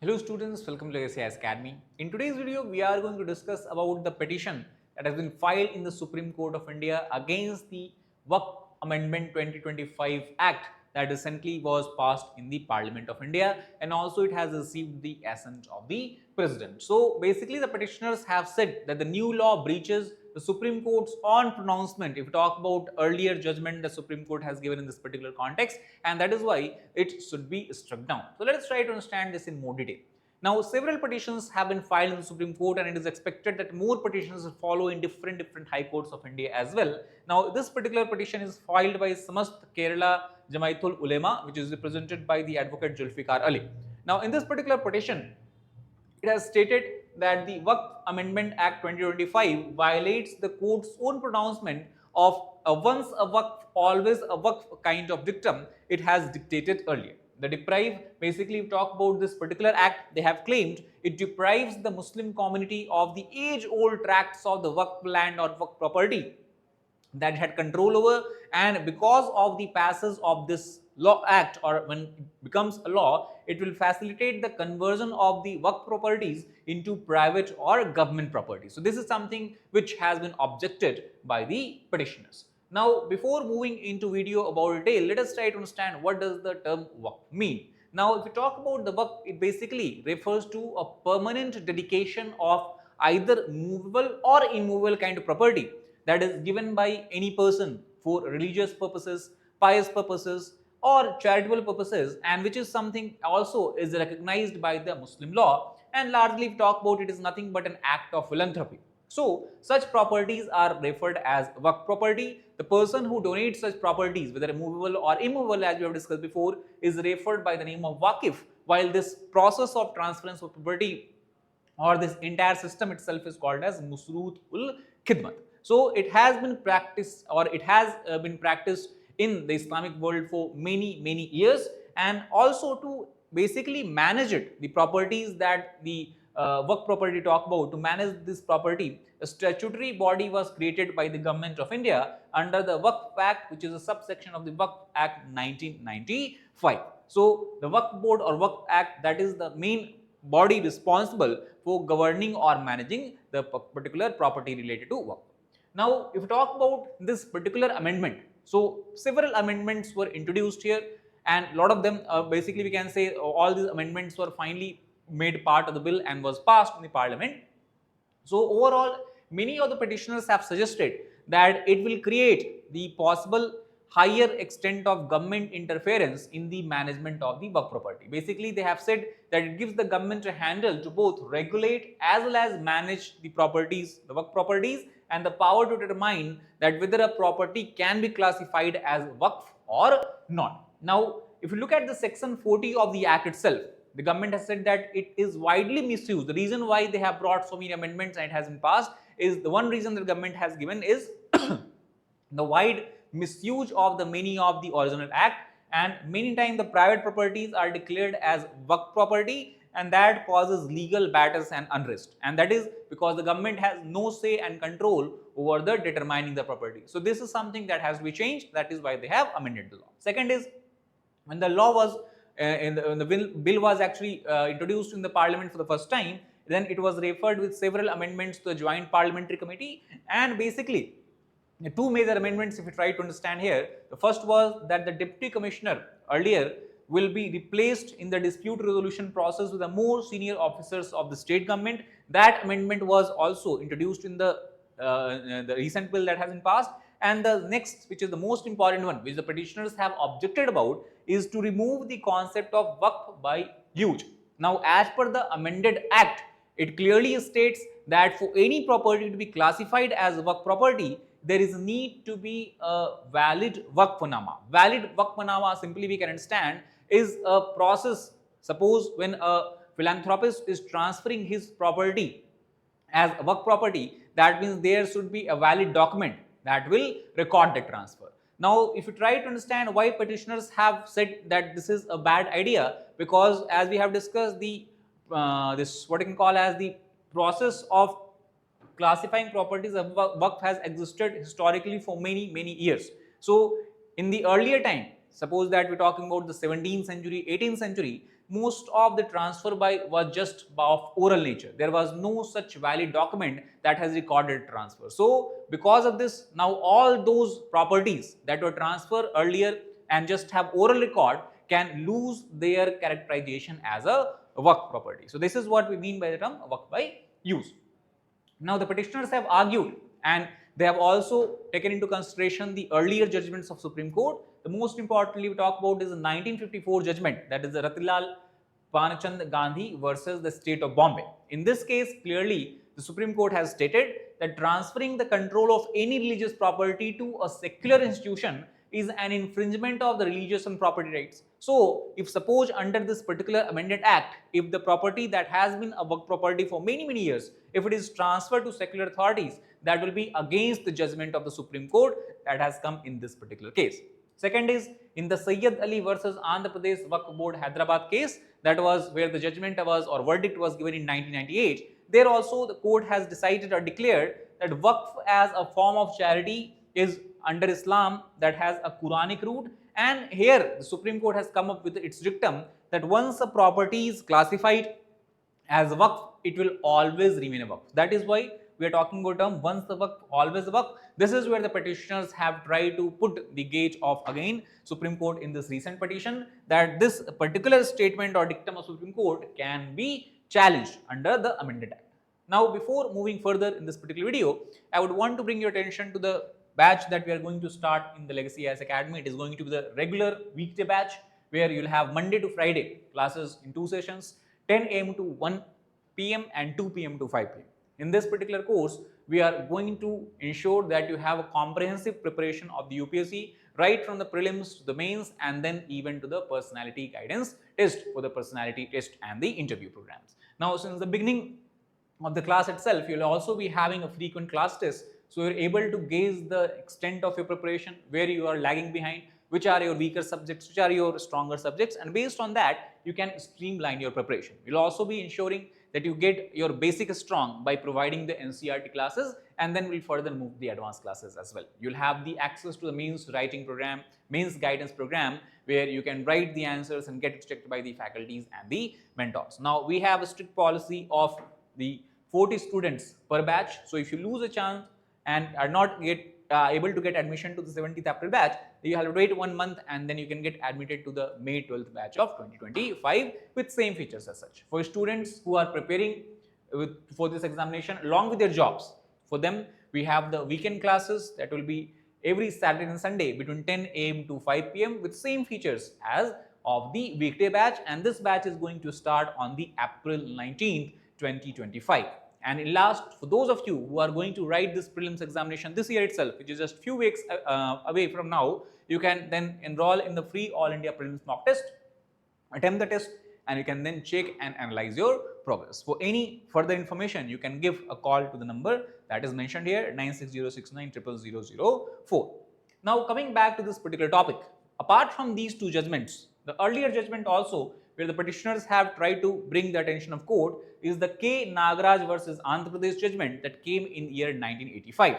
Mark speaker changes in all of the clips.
Speaker 1: Hello students, welcome to IAS Academy. In today's video, we are going to discuss about the petition that has been filed in the Supreme Court of India against the Waqf Amendment 2025 Act that recently was passed in the Parliament of India, and also it has received the assent of the President. So basically the petitioners have said that the new law breaches the Supreme Court's on pronouncement. If we talk about earlier judgment the Supreme Court has given in this particular context, and that is why it should be struck down. So let us try to understand this in more detail. Now, several petitions have been filed in the Supreme Court, and it is expected that more petitions will follow in different high courts of India as well. Now, this particular petition is filed by Samast Kerala Jamaitul Ulema, which is represented by the advocate Zulfikar Ali. Now, in this particular petition, it has stated that the Waqf Amendment Act 2025 violates the court's own pronouncement of a once a Waqf, always a Waqf kind of dictum it has dictated earlier. The deprive, basically we talk about this particular act, they have claimed it deprives the Muslim community of the age-old tracts of the Waqf land or Waqf property that it had control over, and because of the passage of this law act, or when it becomes a law, it will facilitate the conversion of the Waqf properties into private or government property. So this is something which has been objected by the petitioners. Now, before moving into video about detail, let us try to understand what does the term Waqf mean. Now, if we talk about the Waqf, it basically refers to a permanent dedication of either movable or immovable kind of property that is given by any person for religious purposes, pious purposes, or charitable purposes, and which is something also is recognized by the Muslim law, and largely if we talk about it is nothing but an act of philanthropy. So, such properties are referred as Waqf property. The person who donates such properties, whether movable or immovable, as we have discussed before, is referred by the name of Waqif, while this process of transference of property or this entire system itself is called as Musroot ul Khidmat. So, it has been practiced, or it has been practiced in the Islamic world for many years, and also to basically manage it, the properties that the Waqf property talk about, to manage this property, a statutory body was created by the government of India under the Waqf Act, which is a subsection of the Waqf Act 1995. So, the Waqf Board or Waqf Act, that is the main body responsible for governing or managing the particular property related to Waqf. Now, if we talk about this particular amendment, so several amendments were introduced here, and a lot of them basically we can say all these amendments were finally made part of the bill and was passed in the parliament. So overall, many of the petitioners have suggested that it will create the possible higher extent of government interference in the management of the Waqf property. Basically, they have said that it gives the government a handle to both regulate as well as manage the properties, the Waqf properties, and the power to determine that whether a property can be classified as Waqf or not. Now, if you look at the section 40 of the act itself, the government has said that it is widely misused. The reason why they have brought so many amendments and it has been passed is, the one reason the government has given is the wide misuse of the many of the original act, and many times the private properties are declared as Waqf property, and that causes legal battles and unrest, and that is because the government has no say and control over the determining the property. So this is something that has to be changed. That is why they have amended the law. Second is, when the law was when the bill was actually introduced in the parliament for the first time, then it was referred with several amendments to the joint parliamentary committee, and basically the two major amendments, if you try to understand here, the first was that the deputy commissioner earlier will be replaced in the dispute resolution process with the more senior officers of the state government. That amendment was also introduced in the recent bill that has been passed. And the next, which is the most important one, which the petitioners have objected about, is to remove the concept of Waqf by use. Now, as per the amended act, it clearly states that for any property to be classified as Waqf property, there is a need to be a valid Waqfnama. Valid Waqfnama, simply we can understand, is a process. Suppose when a philanthropist is transferring his property as a Waqf property, that means there should be a valid document that will record the transfer. Now, if you try to understand why petitioners have said that this is a bad idea, because as we have discussed, the this what you can call as the process of classifying properties of Waqf has existed historically for many years. So, in the earlier time, suppose that we're talking about the 17th century, 18th century, most of the transfer by was just of oral nature. There was no such valid document that has recorded transfer. So because of this, now all those properties that were transferred earlier and just have oral record can lose their characterization as a Waqf property. So this is what we mean by the term Waqf by use. Now the petitioners have argued, and they have also taken into consideration the earlier judgments of Supreme Court. The most importantly we talk about is the 1954 judgment, that is the Ratilal Panachand Gandhi versus the state of Bombay. In this case, clearly the Supreme Court has stated that transferring the control of any religious property to a secular institution is an infringement of the religious and property rights. So, if suppose under this particular amended act, if the property that has been a Waqf property for many years, if it is transferred to secular authorities, that will be against the judgment of the Supreme Court that has come in this particular case. Second is in the Sayyid Ali versus Andhra Pradesh Waqf Board Hyderabad case, that was where the judgment was or verdict was given in 1998. There also the court has decided or declared that Waqf as a form of charity is under Islam that has a Quranic root, and here the Supreme Court has come up with its dictum that once a property is classified as Waqf, it will always remain a Waqf. That is why we are talking about term once the Waqf, always the Waqf. This is where the petitioners have tried to put the gauge of again Supreme Court in this recent petition, that this particular statement or dictum of Supreme Court can be challenged under the amended act. Now before moving further in this particular video, I would want to bring your attention to the batch that we are going to start in the Legacy IAS Academy. It is going to be the regular weekday batch where you will have Monday to Friday classes in 2 sessions, 10 a.m. to 1 p.m. and 2 p.m. to 5 p.m. In this particular course, we are going to ensure that you have a comprehensive preparation of the UPSC right from the prelims to the mains and then even to the personality guidance test for the personality test and the interview programs. Now, since the beginning of the class itself, you will also be having a frequent class test. So, you are able to gauge the extent of your preparation, where you are lagging behind, which are your weaker subjects, which are your stronger subjects, and based on that, you can streamline your preparation. You will also be ensuring that you get your basic strong by providing the NCERT classes, and then we'll further move the advanced classes as well. You'll have the access to the mains writing program, mains guidance program, where you can write the answers and get it checked by the faculties and the mentors. Now, we have a strict policy of the 40 students per batch. So, if you lose a chance and are not able to get admission to the 70th April batch, you have to wait 1 month and then you can get admitted to the May 12th batch of 2025 with same features as such. For students who are preparing for this examination along with their jobs, for them we have the weekend classes that will be every Saturday and Sunday between 10 a.m. to 5 p.m. with same features as of the weekday batch, and this batch is going to start on the April 19th, 2025. And in last, for those of you who are going to write this prelims examination this year itself, which is just few weeks away from now, you can then enroll in the free All India Prelims mock test, attempt the test, and you can then check and analyze your progress. For any further information, you can give a call to the number that is mentioned here, 960690004. Now coming back to this particular topic, apart from these 2 judgments, the earlier judgment also where the petitioners have tried to bring the attention of court is the K. Nagaraj versus Andhra Pradesh judgment that came in year 1985.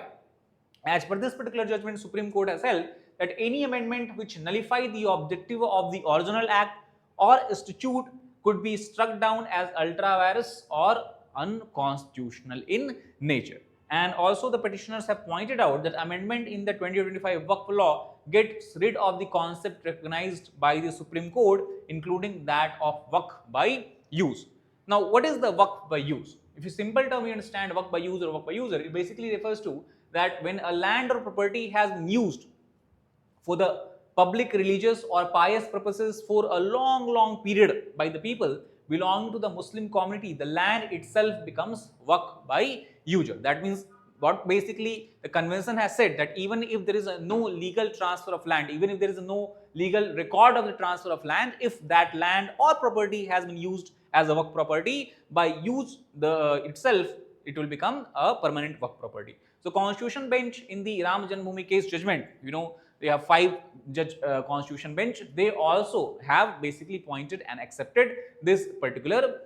Speaker 1: As per this particular judgment, Supreme Court has held that any amendment which nullify the objective of the original act or statute could be struck down as ultra-virus or unconstitutional in nature. And also the petitioners have pointed out that amendment in the 2025 Waqf law gets rid of the concept recognized by the Supreme Court, including that of Waqf by use. Now, what is the Waqf by use? If you simple term you understand Waqf by use or Waqf by user, it basically refers to that when a land or property has been used for the public, religious or pious purposes for a long period by the people belonging to the Muslim community, the land itself becomes Waqf by user. That means what basically the convention has said, that even if there is no legal transfer of land, even if there is no legal record of the transfer of land, if that land or property has been used as a Waqf property, by use itself, it will become a permanent Waqf property. So, Constitution Bench in the Ram Janmabhoomi case judgment, they have 5 judge Constitution Bench. They also have basically pointed and accepted this particular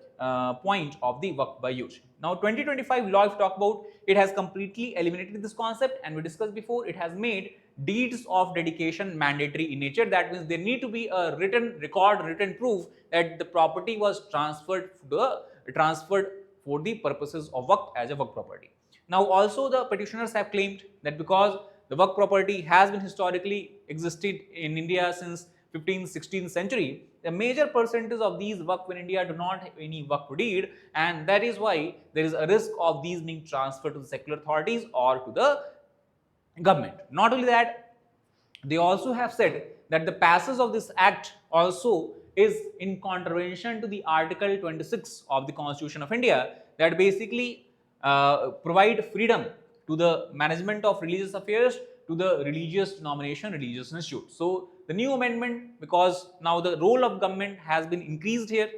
Speaker 1: point of the Waqf by use. Now 2025 law, if talk about, it has completely eliminated this concept, and we discussed before, it has made deeds of dedication mandatory in nature. That means there need to be a written record, written proof that the property was transferred for the purposes of Waqf as a Waqf property. Now also the petitioners have claimed that because the Waqf property has been historically existed in India since 15th, 16th century, a major percentage of these Waqf in India do not have any Waqf deed, and that is why there is a risk of these being transferred to the secular authorities or to the government. Not only that, they also have said that the passage of this act also is in contravention to the Article 26 of the Constitution of India, that basically provide freedom to the management of religious affairs to the religious denomination, religious institute. So the new amendment, because now the role of government has been increased here,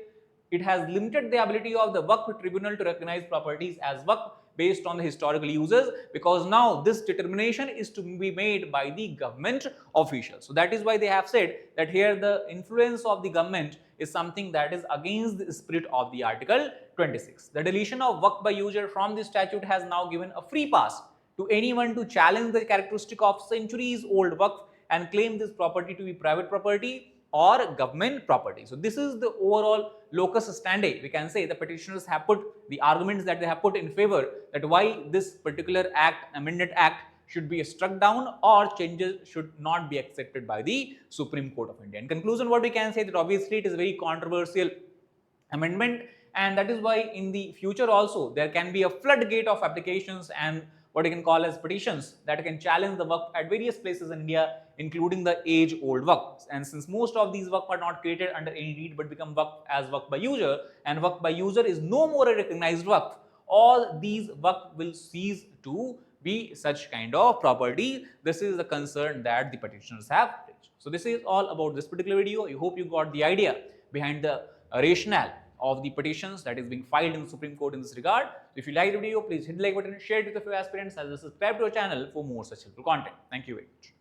Speaker 1: it has limited the ability of the Waqf tribunal to recognize properties as Waqf based on the historical uses, because now this determination is to be made by the government officials. So that is why they have said that here the influence of the government is something that is against the spirit of the Article 26. The deletion of Waqf by user from the statute has now given a free pass to anyone to challenge the characteristic of centuries old Waqf and claim this property to be private property or government property. So this is the overall locus standi. We can say the petitioners have put the arguments that they have put in favor that why this particular act, amended act, should be struck down or changes should not be accepted by the Supreme Court of India. In conclusion, what we can say that obviously it is a very controversial amendment, and that is why in the future also there can be a floodgate of applications and what you can call as petitions that can challenge the Waqf at various places in India, including the age-old Waqfs. And since most of these Waqf are not created under any deed but become Waqf as Waqf by user, and Waqf by user is no more a recognized Waqf, all these Waqf will cease to be such kind of property. This is the concern that the petitioners have raised. So this is all about this particular video. I hope you got the idea behind the rationale of the petitions that is being filed in the Supreme Court in this regard. If you like the video, please hit the like button, share it with your aspirants, and subscribe to our channel for more such helpful content. Thank you very much.